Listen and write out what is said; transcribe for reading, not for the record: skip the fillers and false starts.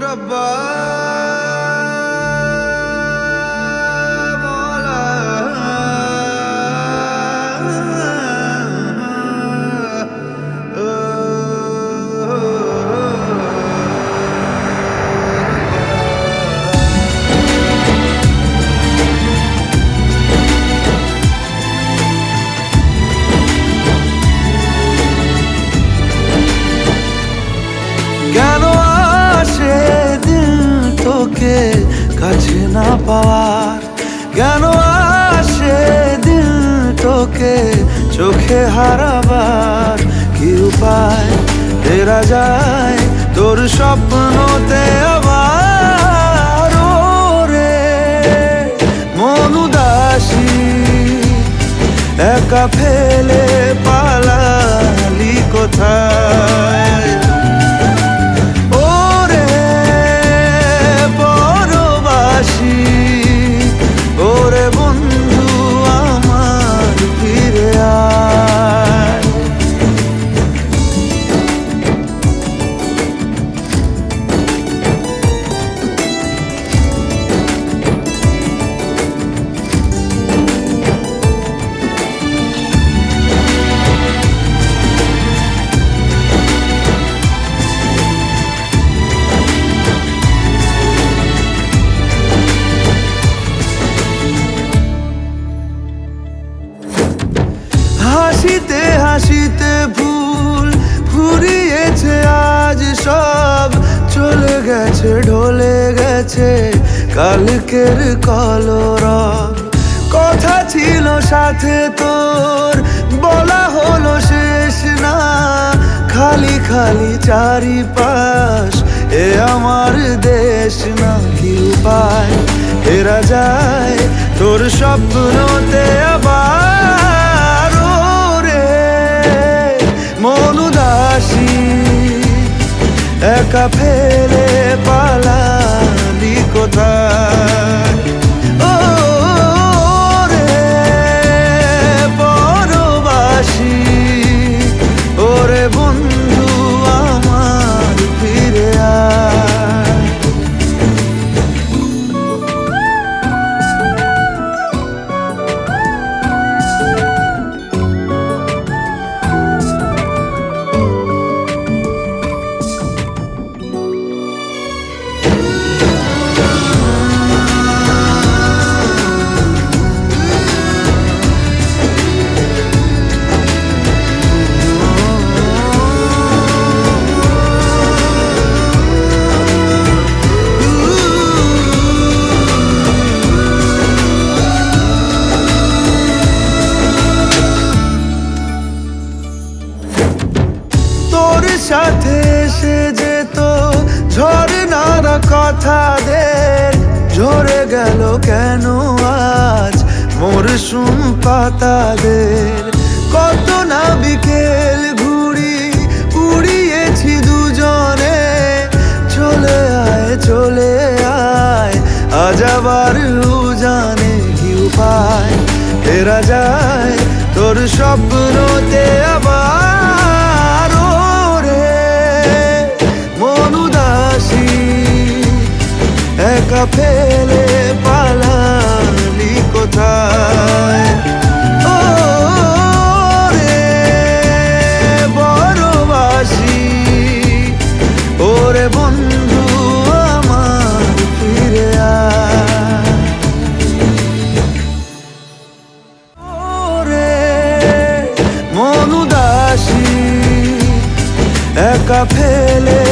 रब्बा मौला কেন আসে দিল তোকে কাছে না পাওয়ার, কেন আসে দিল তোকে চোখে হারাবার, কি উপায় ফেরা যায় তোর স্বপ্নতে আবার। ওরে মন উদাসী একা ফেলে পালালি কোথায়, ওরে বন্ধু আমার ফিরে আয়। হাসিতে হাসিতে ভুল ফুরিয়েছে আজ সব, চলে গেছে ঢলে গেছে কালকের কলরব। কথা ছিল সাথে তোর বলা হলো শেষ না, খালি খালি চারিপাশ এ আমার দেশ না, কি উপায় ফেরা যায় তোর স্বপ্নতে আবার। মন উদাসী একা ফেলে পালালি কোথায়, ও রে পরবাসী ওরে বন্ধু আমার ফিরে আয়। সাথে এসে যেত ঝরনার কথাদের, ঝরে গেল কেন আজ মরশুম পাতাদের। কত না বিকেল ঘুড়ি উড়িয়েছি দুজনে, চলে আয় আজ আবার উজানে, কি উপায় ফেরা যায় তোর স্বপ্নতে আবার। একা ফেলে পালালি কোথায়, ও রে বড়বাসী ওরে বন্ধু আমার ফিরে আয়। ওরে মন উদাসী একা ফেলে